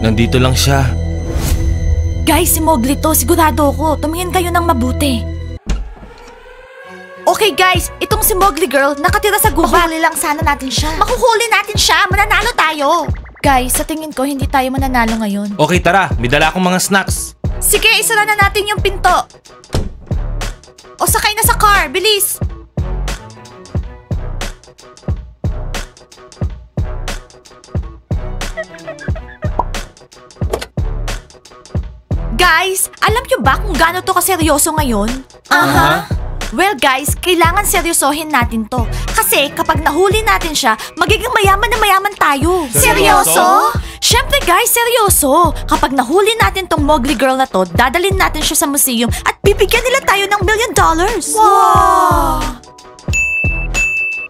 Nandito lang siya. Guys, si Mowgli to. Sigurado ako. Tumingin kayo ng mabuti. Okay guys, itong si Mowgli girl nakatira sa gubat. Mahuli lang sana natin siya. Makuhuli natin siya. Mananalo tayo. Guys, sa tingin ko hindi tayo mananalo ngayon. Okay, tara. May dala akong mga snacks. Sige, isara na natin yung pinto. O sakay na sa car. Bilis. Guys, alam nyo ba kung gaano to kaseryoso ngayon? Aha. Well guys, kailangan seryosohin natin to. Kasi kapag nahuli natin siya, magiging mayaman na mayaman tayo. Seryoso? Siyempre guys, seryoso. Kapag nahuli natin tong Mowgli girl na to, dadalhin natin siya sa museum at bibigyan nila tayo ng $1 million. Wow!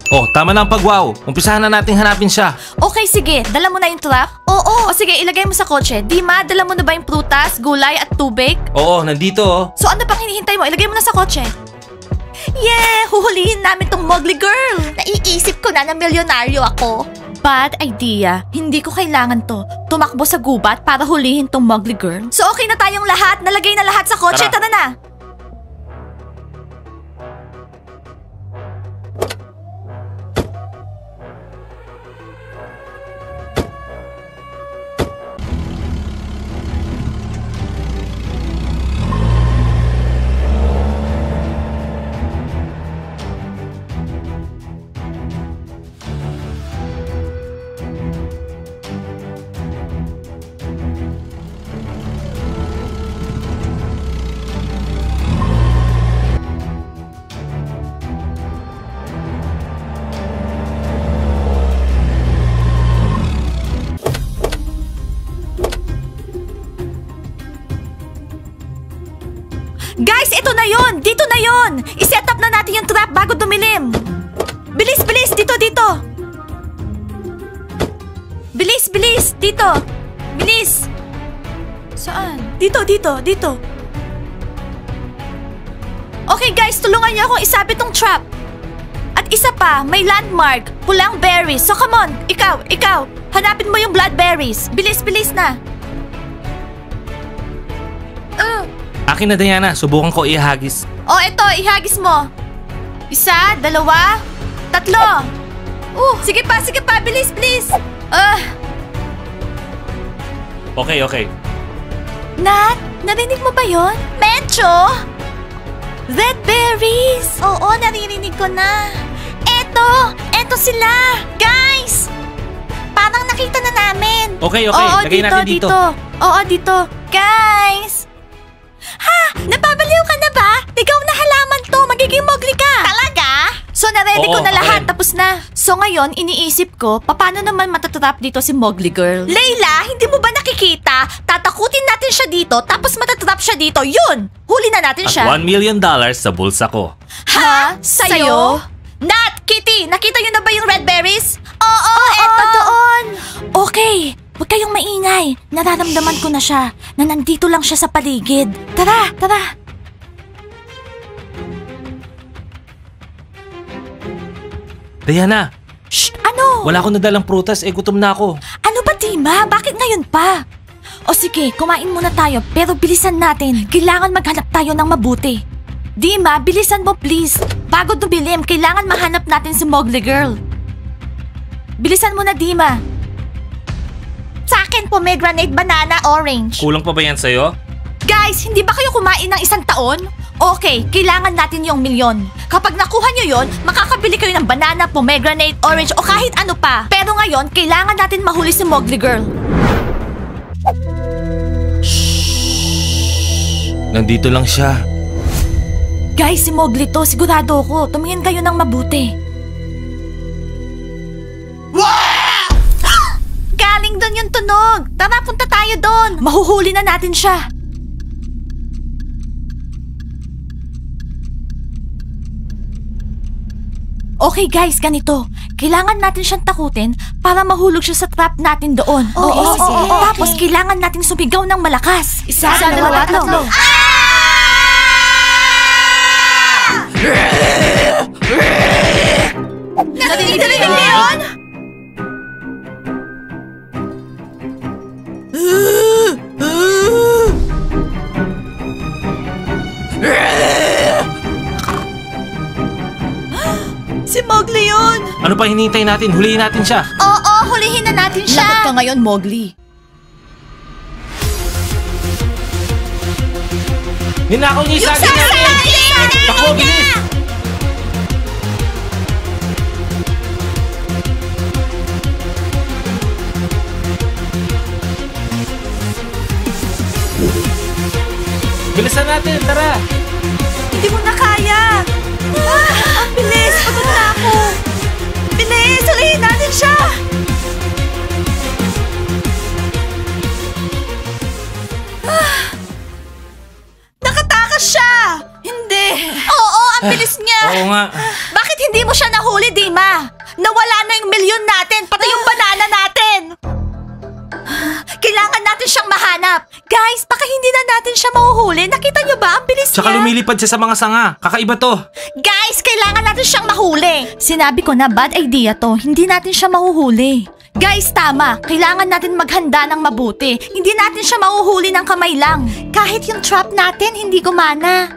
Oh, tama na ang pag-wow. Umpisahan na nating hanapin siya. Okay, sige. Dala mo na yung trap? Oo. O sige, ilagay mo sa kotse. Dima, dala mo na ba yung prutas, gulay at tubig? Oo, nandito oh. So ano pang hinihintay mo? Ilagay mo na sa kotse. Yeah! Huhulihin namin tong Mowgli girl! Naiisip ko na milyonaryo ako. Bad idea. Hindi ko kailangan to. Tumakbo sa gubat para hulihin tong Mowgli girl. So okay na tayong lahat. Nalagay na lahat sa kotse. Tara na! Guys, ito na yon! Dito na yon! I-set up na natin yung trap bago dumilim. Bilis, bilis! Dito, dito! Bilis, bilis! Dito! Bilis! Saan? Dito, dito, dito. Okay guys, tulungan niyo akong isabit tong trap. At isa pa, may landmark. Pulang berries. So come on! Ikaw! Hanapin mo yung bloodberries. Bilis, bilis na! Akin na, Diana. Subukan ko ihagis. Oh, eto, ihagis mo. 1, 2, 3. Sige pa, bilis, bilis. Okay. Nat, narinig mo ba yon? Medyo. Red berries. Oo, naririnig ko na. Eto sila. Guys, parang nakita na namin. Okay. Oo, Lagay natin dito. Oo, dito. Guys. Ha! Napabaliw ka na ba? Ikaw na halaman to. Magiging Mowgli ka. Talaga? So, na-ready ko na lahat. Tapos na. So, ngayon, iniisip ko, paano naman matatrap dito si Mowgli girl? Layla, hindi mo ba nakikita? Tatakutin natin siya dito, tapos matatrap siya dito. Yun! Huli na natin siya. At $1 million sa bulsa ko. Ha? Sa'yo? Nat! Kitty! Nakita niyo na ba yung red berries? Oo, eto doon. Okay. Huwag kayong maingay. Nararamdaman ko na siya na nandito lang siya sa paligid. Tara! Diana! Shh! Ano? Wala akong nadalang prutas. Gutom na ako. Ano ba, Dima? Bakit ngayon pa? O sige, kumain muna tayo pero bilisan natin. Kailangan maghanap tayo ng mabuti. Dima, bilisan mo please. Bago dumilim, kailangan mahanap natin si Mowgli girl. Bilisan mo na, Dima. Sa akin, pomegranate, banana, orange. Kulang pa ba yan sa'yo? Guys, hindi ba kayo kumain ng 1 taon? Okay, kailangan natin yung milyon. Kapag nakuha nyo yon, makakabili kayo ng banana, pomegranate, orange o kahit ano pa. Pero ngayon, kailangan natin mahuli si Mowgli girl. Shh! Nandito lang siya. Guys, si Mowgli to. Sigurado ako. Tumingin kayo ng mabuti. Galing doon yung tunog. Tara, punta tayo doon. Mahuhuli na natin siya. Okay guys, ganito. Kailangan natin siyang takutin para mahulog siya sa trap natin doon. Oo. Tapos kailangan natin sumigaw ng malakas. 1, 2, 3. Narinig mo yun? Si Mowgli yun! Ano pa hinihintay natin? Huliin natin siya. Oo, hulihin na natin siya! Lagot ka ngayon, Mowgli. Ninakaw niya yung saging natin! Ako, bilis! Bilisan natin, tara! Hindi mo na kaya! Ang bilis! Pagod na ako! Bilis! Hulihin natin siya! Nakatakas siya! Hindi! Oo, ang bilis niya! Oo nga. Bakit hindi mo siya nahuli, Dima? Nawala na yung milyon natin, pati yung banana natin! Kailangan natin siyang mahanap. Guys, baka hindi na natin siya mahuhuli. Nakita niyo ba? Ang bilis Tsaka niya. lumilipad siya sa mga sanga. Kakaiba to. Guys, kailangan natin siyang mahuli. Sinabi ko na bad idea to. Hindi natin siya mahuhuli. Guys, tama. Kailangan natin maghanda ng mabuti. Hindi natin siya mahuhuli ng kamay lang. Kahit yung trap natin, hindi gumana.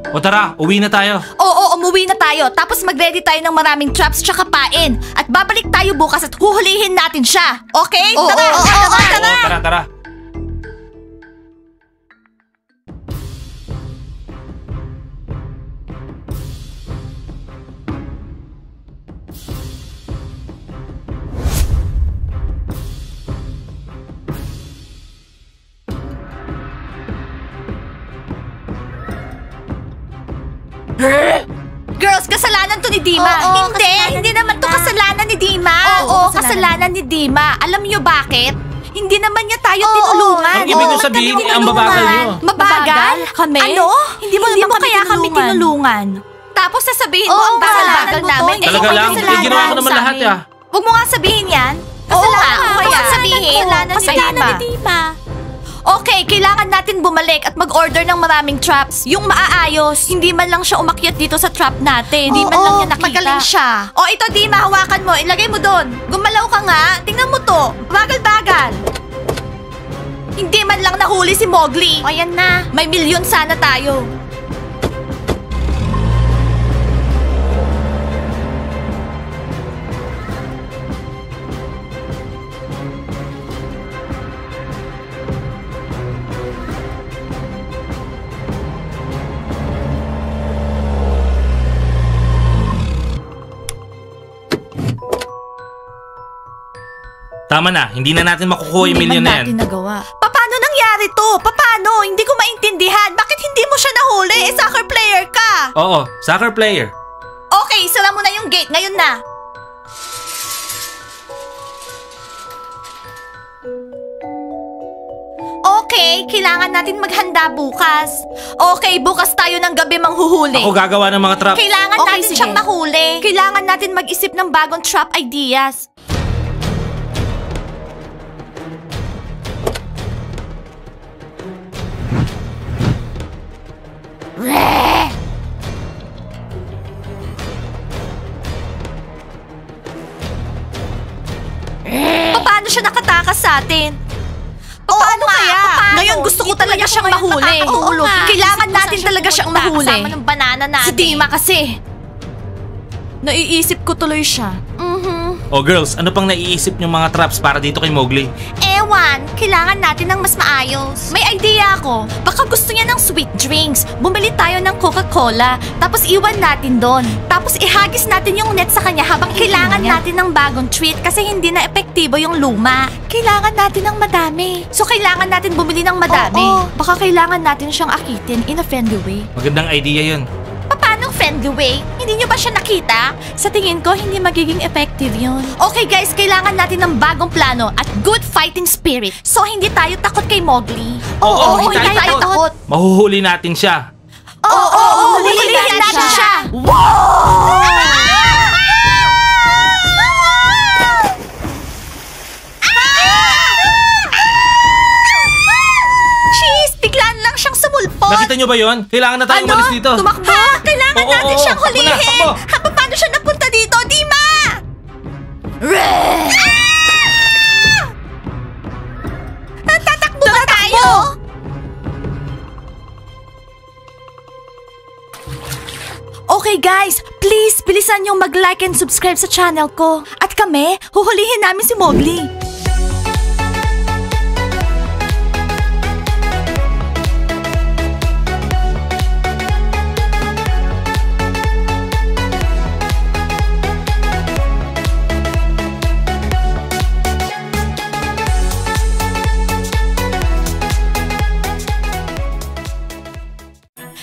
O tara, uwi na tayo. Oo, umuwi na tayo. Tapos mag-ready tayo ng maraming traps tsaka pain. At babalik tayo bukas at huhulihin natin siya. Okay? Tara! Tara! Oo, tara, tara. Girls, kasalanan to ni Dima. Oo, Hindi naman to kasalanan ni Dima. Oo, kasalanan ni Dima. Alam niyo bakit? Hindi naman niya tayo tinulungan. Ang ibig ko sabihin, ang babagal niyo. Mabagal? Kami? Ano? Hindi mo naman kaya kami tinulungan. Tapos sasabihin mo ang bagal namin. Talaga lang, kasalanan ginawa ko naman sa lahat amin. Huwag mo nga sabihin yan. Kasalanan mo kaya sabihin. Kasalanan ni Dima. Okay, kailangan natin bumalik at mag-order ng maraming traps. Yung maaayos. Hindi man lang siya umakyat dito sa trap natin. Hindi man lang niya nakita. Magaling siya. O ito, Dima, hawakan mo. Ilagay mo doon. Gumalaw ka nga. Tingnan mo to. Bagal-bagal. Hindi man lang nahuli si Mowgli. O yan na. May milyon sana tayo. Tama na, hindi na natin makukuha yung milyon na yan. nagawa. Paano nangyari to? Paano? Hindi ko maintindihan. Bakit hindi mo siya nahuli? Soccer player ka. Oo, soccer player. Okay, sara mo na yung gate. Ngayon na. Okay, kailangan natin maghanda bukas. Okay, bukas tayo ng gabi manghuhuli. Ako gagawa ng mga trap. Kailangan Okay, natin sige. siyang mahuli. Kailangan natin mag-isip ng bagong trap ideas. Paano siya nakatakas sa atin? Paano kaya? Ngayon gusto ko talaga siyang mahuli. Kailangan natin talaga siyang mahuli. Kasama ng banana natin. Si Dima kasi. Naiisip ko tuloy siya. O girls, ano pang naiisip yung mga traps para dito kay Mowgli? Ewan, kailangan natin ng mas maayos. May idea ako. Baka gusto niya ng sweet drinks. Bumili tayo ng Coca-Cola. Tapos iwan natin doon. Tapos ihagis natin yung net sa kanya habang kailangan natin ng bagong treat kasi hindi na epektibo yung luma. Kailangan natin ng madami. So kailangan natin bumili ng madami. Oo. Baka kailangan natin siyang akitin in a friendly way. Magandang idea yun. Paano friendly way? Hindi niyo ba siya nakita? Sa tingin ko, hindi magiging effective yun. Okay guys, kailangan natin ng bagong plano at good fighting spirit. So hindi tayo takot kay Mowgli. Oo, hindi tayo takot. Mahuhuli natin siya. Oo, hulihin natin siya. Cheese, biglaan lang siyang sumulpot. Nakita nyo ba yon? Kailangan na tayo umalis dito. Tumakbo? Kailangan Oo, natin oo, siyang takbo na, hulihin. takbo. Paano siya napunta dito, Dima? Tatakbo ba tayo? Please, bilisan niyong mag-like and subscribe sa channel ko. At kami, huhulihin namin si Mowgli.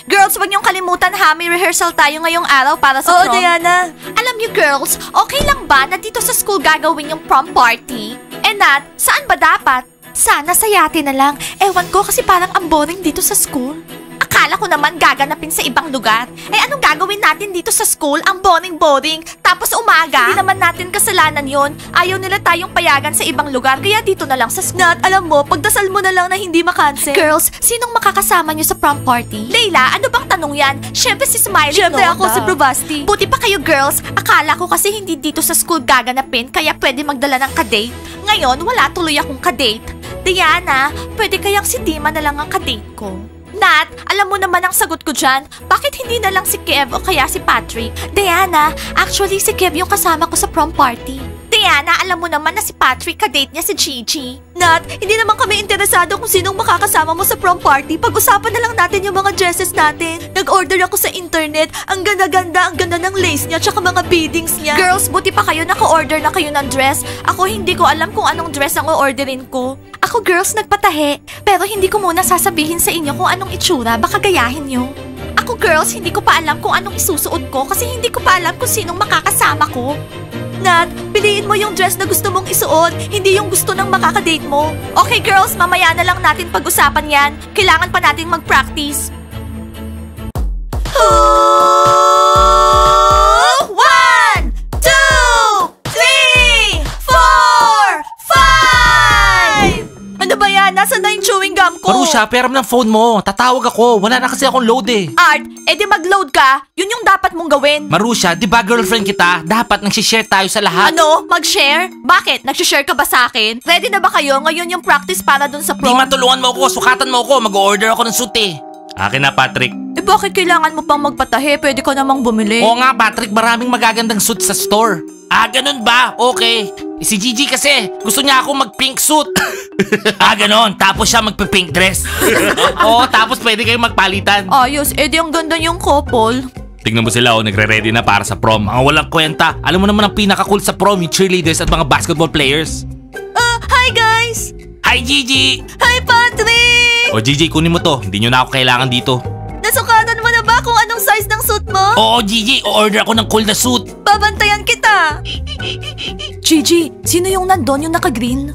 Girls, huwag niyong kalimutan ha, may rehearsal tayo ngayong araw para sa prom. Oo, Diana. Alam niyo girls, okay lang ba na dito sa school gagawin yung prom party? Eh Nat, saan ba dapat? Sana sa yate na lang. Ewan ko kasi parang ang boring dito sa school. Akala ko naman gaganapin sa ibang lugar. Eh anong gagawin natin dito sa school? Ang boring-boring. Tapos umaga. Hindi naman natin kasalanan yon. Ayaw nila tayong payagan sa ibang lugar. Kaya dito na lang sa school. Nat, alam mo, pagdasal mo na lang na hindi makancel. Girls, sinong makakasama nyo sa prom party? Leila, ano bang tanong yan? Syempre si Smiley. Syempre ako, si Provasti. Buti pa kayo girls. Akala ko kasi hindi dito sa school gaganapin. Kaya pwede magdala ng kadate. Ngayon, wala tuloy akong kadate. Diana, pwede kayang si Dima na lang ang kadate ko. Nat, alam mo naman ang sagot ko dyan. Bakit hindi na lang si Kev o kaya si Patrick? Diana, actually si Kev yung kasama ko sa prom party. Diana, alam mo naman na si Patrick kadate niya si Gigi. Nat, hindi naman kami interesado kung sinong makakasama mo sa prom party. Pag-usapan na lang natin yung mga dresses natin. Nag-order ako sa internet. Ang ganda-ganda, ang ganda ng lace niya tsaka mga beadings niya. Girls, buti pa kayo naka-order na kayo ng dress. Ako hindi ko alam kung anong dress ang o-orderin ko. Ako girls, nagpatahe. Pero hindi ko muna sasabihin sa inyo kung anong itsura. Baka gayahin nyo. Ako girls, hindi ko pa alam kung anong isusuot ko kasi hindi ko pa alam kung sinong makakasama ko. Nat, piliin mo yung dress na gusto mong isuot, hindi yung gusto ng makakadate mo. Okay girls, mamaya na lang natin pag-usapan yan. Kailangan pa nating mag-practice. 1, 2, 3, 4, 5! Ano ba yan? Nasaan na yung chewing gum ko? Marusha, peram ng phone mo. Tatawag ako. Wala na kasi akong load eh. Art, edi mag-load ka. Yun yung dapat mong gawin. Marusha, di ba girlfriend kita? Dapat nagsishare tayo sa lahat. Ano? Mag-share? Bakit? Nagsishare ka ba sa akin? Ready na ba kayo? Ngayon yung practice para dun sa Di prom? matulungan mo ako, sukatan mo ako. Mag-order ako ng suit eh. Akin na, Patrick. Eh bakit kailangan mo pang magpatahe? Pwede ka namang bumili. Oo nga, Patrick. Maraming magagandang suit sa store. Ah, ganun ba? Okay. Si Gigi kasi, gusto niya ako mag-pink suit. Ganon. Tapos siya magpa-pink dress. Oo, tapos pwede kayong magpalitan. Ayos, edi ang ganda yung couple. Tingnan mo sila, nagre-ready na para sa prom. Mga walang kwenta. Alam mo naman ang pinaka-cool sa prom, yung cheerleaders at mga basketball players. Hi guys! Hi, Gigi! Hi Patrick! O Gigi, kunin mo to. Hindi nyo na ako kailangan dito. Nasukatan mo na ba kung anong size ng suit mo? Oo, Gigi. O-order ako ng cool na suit. Babantayan kita! Gigi, sino yung nandun yung naka-green?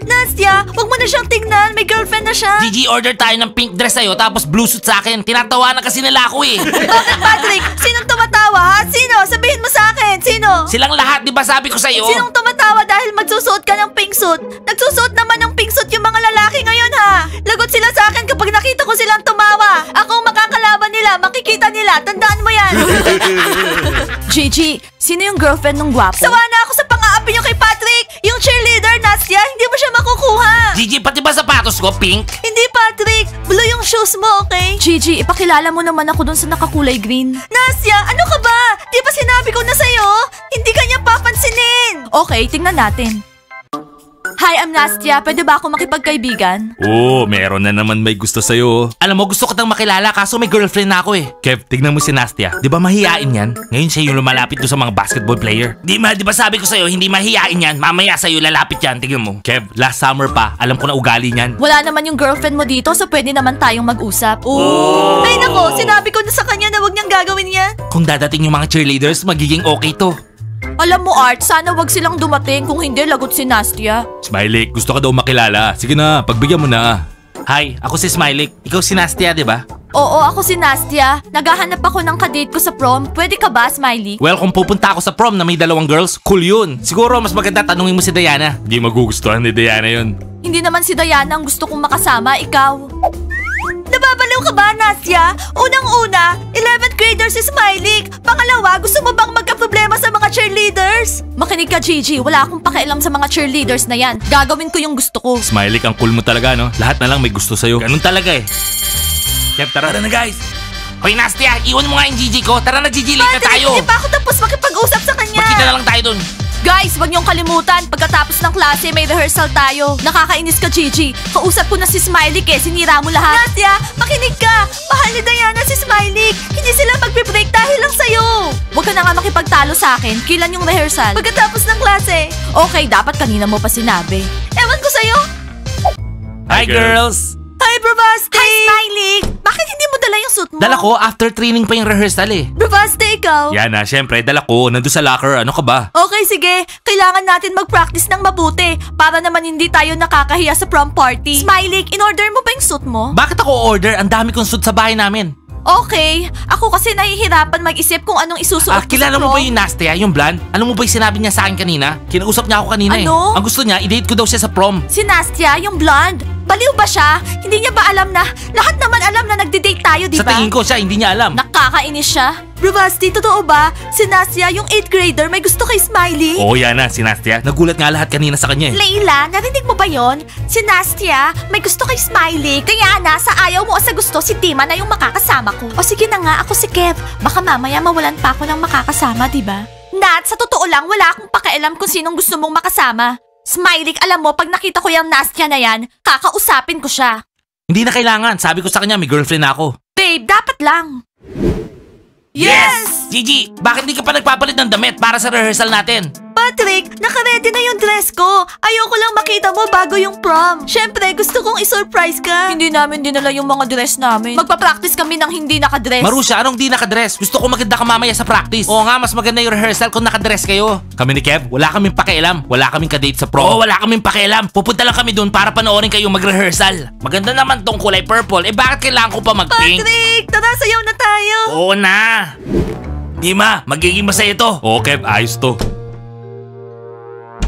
Nastya, wag mo na siyang tingnan. May girlfriend na siya. Gigi, order tayo ng pink dress sa'yo tapos blue suit sa akin. Tinatawanan kasi nila ako eh. Bakit Patrick? Sinong tumatawa ha? Sino? Sabihin mo sa akin. Sino? Silang lahat, di ba sabi ko sa'yo? Sinong tumatawa dahil magsusuot ka ng pink suit? Nagsusuot naman ng pink suit yung mga lalaki ngayon ha. Lagot sila sa akin kapag nakita ko silang tumawa. Ako ang makakalaban nila, makikita nila. Tandaan mo yan. Gigi, sino yung girlfriend ng gwapo? Sawa na ako sa pang-aapi niyo kay Patrick. Yung cheerleader, Nastya, hindi mo siya makukuha. Gigi, pati ba sapatos ko pink? Hindi Patrick, blue yung shoes mo, okay? Gigi, ipakilala mo naman ako dun sa nakakulay green. Nastya, ano ka ba? Di ba sinabi ko na sa'yo? Hindi ka niya papansinin. Okay, tingnan natin. Hi, I'm Nastya. Pwede ba ako makipagkaibigan? Oo, meron na naman may gusto sa'yo. Alam mo, gusto ko tang makilala kaso may girlfriend na ako eh. Kev, tignan mo si Nastya. Di ba mahihain yan? Ngayon siya yung lumalapit doon sa mga basketball player. Di ba sabi ko sa'yo, hindi mahihain yan. Mamaya sa'yo lalapit yan. Tignan mo. Kev, last summer pa, alam ko na ugali niyan. Wala naman yung girlfriend mo dito so pwede naman tayong mag-usap. Ay nako, sinabi ko na sa kanya na wag niyang gagawin yan. Kung dadating yung mga cheerleaders, magiging okay to. Alam mo Art, sana wag silang dumating kung hindi lagot si Nastya. Smiley, gusto ka daw makilala. Sige na, pagbigyan mo na. Hi, ako si Smiley. Ikaw si Nastya, di ba? Oo, ako si Nastya. Naghahanap ako ng kadate ko sa prom. Pwede ka ba, Smiley? Well, kung pupunta ako sa prom na may dalawang girls, cool yun. Siguro mas maganda tanungin mo si Diana. Hindi magugustuhan ni Diana yun. Hindi naman si Diana ang gusto kong makasama, ikaw. Nababaliw ka ba, Nastya? Unang-una, 11th grader si Smiley. Pangalawa, gusto mo bang magka-problema sa mga cheerleaders? Makinig ka, Gigi. Wala akong pakialam sa mga cheerleaders na yan. Gagawin ko yung gusto ko. Smiley, ang cool mo talaga, no? Lahat na lang may gusto sa'yo. Ganun talaga eh. Kev, tara na guys. Hoy, Nastia, iwan mo nga yung Gigi ko. Tara na, Gigi, late na Patrick, tayo. hindi pa ako tapos makipag-usap sa kanya. Magkita na lang tayo dun. Guys, wag niyong kalimutan, pagkatapos ng klase may rehearsal tayo. Nakakainis ka, Gigi. Kausap ko na si Smiley sinira mo lahat. Nastia, makinig ka. Mahal ni Diana si Smiley. Hindi sila magbe-break dahil lang sa'yo. Huwag ka na nga makipagtalo sa akin. Kailan yung rehearsal? Pagkatapos ng klase. Okay, dapat kanina mo pa sinabi. Ewan ko sa'yo. Hi, girls. Hi, Bravasti! Hi, Smiley! Bakit hindi mo dala yung suit mo? Dala ko, after training pa yung rehearsal eh. Bravasti, ikaw? Yana, syempre, dala ko. Nandun sa locker. Ano ka ba? Okay, sige. Kailangan natin mag-practice ng mabuti para naman hindi tayo nakakahiya sa prom party. Smiley, in-order mo ba yung suit mo? Bakit ako order? Ang dami kong suit sa bahay namin. Okay. Ako kasi nahihirapan mag-isip kung anong isusuot ko Kilala sa mo prom. ba yung Nastia, yung blonde? Alam mo ba yung sinabi niya sa akin kanina? Kinausap niya ako kanina Ano? eh. Ang gusto niya, i-date ko daw siya sa prom. Si Nastia, yung blonde. Baliw ba siya? Hindi niya ba alam na lahat naman alam na nagde-date tayo, di Sa ba? tingin ko siya, hindi niya alam. Nakakainis siya. Bravasti, totoo ba? Si Nastia, yung 8th grader, may gusto kay Smiley? Oo, Yana, si Nastia. Nagulat nga lahat kanina sa kanya eh. Leila, narinig mo ba yon? Si Nastia, may gusto kay Smiley. Kaya na, sa ayaw mo o sa gusto, si Dima na yung makakasama ko. O sige na nga, ako si Kev. Baka mamaya mawalan pa ako ng makakasama, di ba? Nat, sa totoo lang, wala akong pakialam kung sinong gusto mong makasama. Smiley, alam mo, pag nakita ko yung Nastia na yan, kakausapin ko siya. Hindi na kailangan. Sabi ko sa kanya, may girlfriend na ako. Babe, dapat lang. Gigi, bakit di ka pa nagpapalit ng damit para sa rehearsal natin? Patrick, nakaredy na yung dress ko. Ayoko lang makita mo bago yung prom. Siyempre, gusto kong isurprise ka. Hindi namin dinala yung mga dress namin. Magpa-practice kami ng hindi nakadress. Marusha, anong di nakadress? Gusto ko maganda ka mamaya sa practice. Oo nga, mas maganda yung rehearsal kung nakadress kayo. Kami ni Kev, wala kaming pakialam. Wala kaming kadate sa prom. Oo, wala kaming pakialam. Pupunta lang kami dun para panoorin kayo mag-rehearsal. Maganda naman tong kulay purple. Eh bakit kailangan ko pa mag-pink? Patrick, tara sayaw na tayo. Oo na. Dima, magiging masaya to. Oo, Kev, ayos to.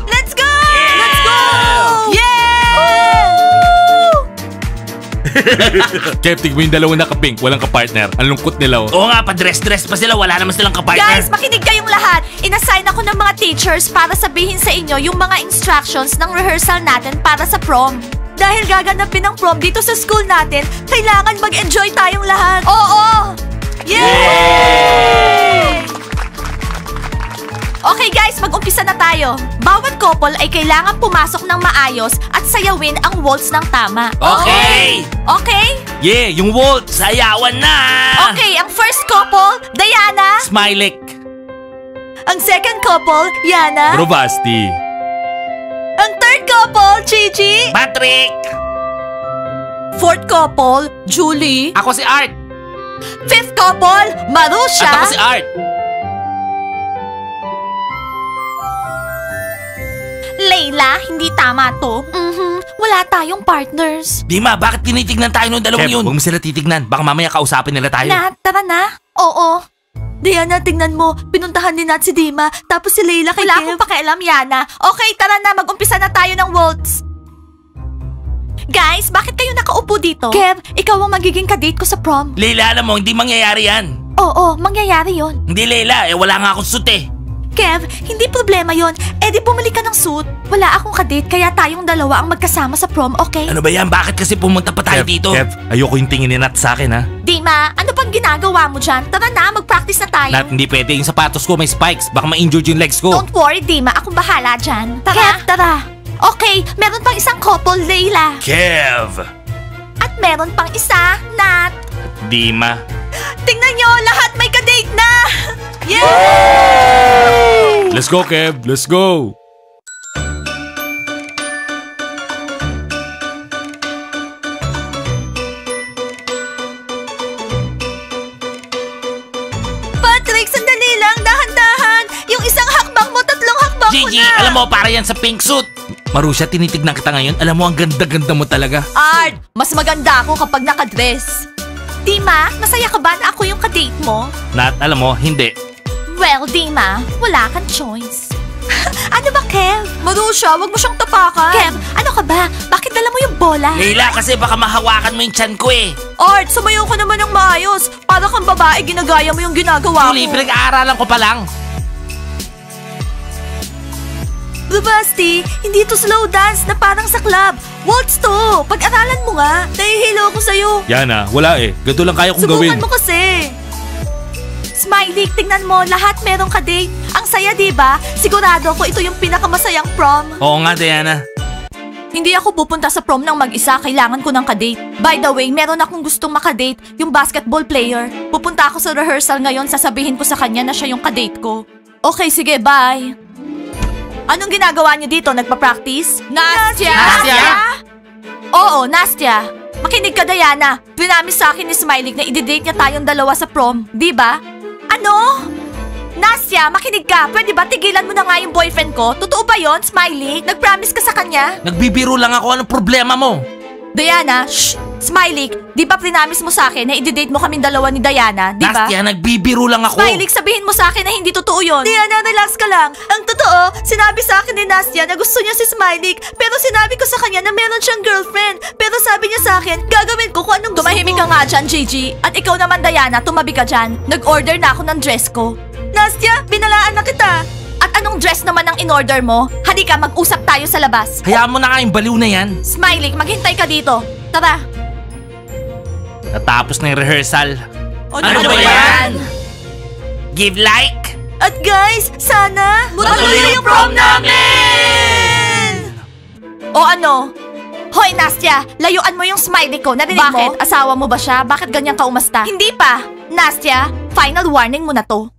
Let's go! Yeah! Let's go! Yeah! Kev, tigmo yung dalawang naka-pink, walang ka-partner. Ang lungkot nila. Oo nga, pa-dress-dress pa sila. Wala naman silang ka-partner. Guys, makinig kayong lahat. Inassign ako ng mga teachers para sabihin sa inyo yung mga instructions ng rehearsal natin para sa prom. Dahil gaganapin ang prom dito sa school natin, kailangan mag-enjoy tayong lahat. Oo! Yay! Okay guys, mag-umpisa na tayo. Bawat couple ay kailangan pumasok ng maayos at sayawin ang waltz ng tama. Okay! Okay? Yeah, yung waltz. Sayawan na! Okay, ang first couple, Diana. Smiley. Ang second couple, Yana. Bravasti. Ang third couple, Gigi. Patrick. Fourth couple, Julie. Ako si Art. Fifth couple, Marusha. At ako si Art. Leila, hindi tama to. Wala tayong partners. Dima, bakit tinitignan tayo ng dalawang yun? Huwag mo sila titignan. Baka mamaya kausapin nila tayo. Nat, tara na. Oo. Diana, tingnan mo. Pinuntahan ni Nat si Dima. Tapos si Leila kay Kev. Wala akong pakialam, Yana. Okay, tara na. Mag-umpisa na tayo ng waltz. Guys, bakit kayo nakaupo dito? Kev, ikaw ang magiging kadate ko sa prom. Leila, alam mo, hindi mangyayari yan. Oo, mangyayari yon. Hindi, Leila. Wala nga akong suit eh. Kev, hindi problema yon. Eh di bumili ka ng suit. Wala akong kadate kaya tayong dalawa ang magkasama sa prom, okay? Ano ba yan? Bakit kasi pumunta pa tayo dito? Kev, ayoko yung tingin ni Nat sa akin, ha? Dima, ano pang ginagawa mo dyan? Tara na, mag-practice na tayo. Nat, hindi pwede. Yung sapatos ko may spikes. Baka ma-injured yung legs ko. Don't worry, Dima. Akong bahala dyan. Tara. Kev, tara. Okay, meron pang isang couple, Leila. Kev! At meron pang isa, Nat. Dima. Tingnan nyo, lahat may kadate na! Yay! Let's go, Kev. Let's go. Patrick, sandali lang. Dahan-dahan. Yung isang hakbang mo, tatlong hakbang Gigi, mo na. alam mo, para yan sa pink suit. Marusha, tinitignan kita ngayon. Alam mo, ang ganda-ganda mo talaga. Art, mas maganda ako kapag nakadress. Dima, masaya ka ba na ako yung kadate mo? Nat, alam mo, hindi. Well, Dima, wala kang choice. Ano ba, Kev? Marusha, wag mo siyang tapakan. Kev, ano ka ba? Bakit dala mo yung bola? Leila, kasi baka mahawakan mo yung tiyan ko eh. Art, sumayaw ka naman ng maayos. Para kang babae, ginagaya mo yung ginagawa Julie, mo. pinag-aaralan ko pa lang. Bravasti, hindi to slow dance na parang sa club. Waltz to! Pag-aralan mo nga. Nahihilo ako sa'yo. Yana, wala eh. Ganito lang kaya kong gawin. Subukan mo kasi. Smiley, tingnan mo, lahat merong ka-date. Ang saya, di ba? Sigurado ko ito yung pinakamasayang prom. Oo nga, Diana. Hindi ako pupunta sa prom ng mag-isa, kailangan ko ng ka-date. By the way, meron akong gustong makadate, yung basketball player. Pupunta ako sa rehearsal ngayon, sasabihin ko sa kanya na siya yung ka-date ko. Okay, sige, bye. Anong ginagawa niyo dito? Nagpa-practice? Nastya! Nastya! Oo, Nastya. Makinig ka, Diana. Pinamis sa akin ni Smiley na i-date niya tayong dalawa sa prom, di ba? Ano? Nastya, makinig ka. Pwede ba tigilan mo na nga yung boyfriend ko? Totoo ba yon, Smiley? Nag-promise ka sa kanya? Nagbibiro lang ako. Anong problema mo? Diana, shh! Smiley, di ba prinamis mo sa akin na i-date mo kaming dalawa ni Diana, di ba? Nastya, nagbibiro lang ako. Smiley, sabihin mo sa akin na hindi totoo yon. Diana, relax ka lang. Ang totoo, sinabi sa akin ni Nastya na gusto niya si Smiley, pero sinabi ko sa kanya na meron siyang girlfriend. Pero sabi niya sa akin, gagawin ko kung anong gusto ko. Tumahimik ka nga dyan, Gigi. At ikaw naman, Diana, tumabi ka dyan. Nag-order na ako ng dress ko. Nastya, binalaan na kita. At anong dress naman ang in-order mo? Halika, mag-usap tayo sa labas. Hayaan mo na nga yung baliw na yan. Smiley, maghintay ka dito. Tara. Natapos na yung rehearsal. Ano ba yan? Give like. At guys, sana Matuloy yung prom namin! O ano? Hoy, Nastya, layuan mo yung Smiley ko. Narinig mo? Bakit? Asawa mo ba siya? Bakit ganyan ka umasta? Hindi pa. Nastya, final warning mo na to.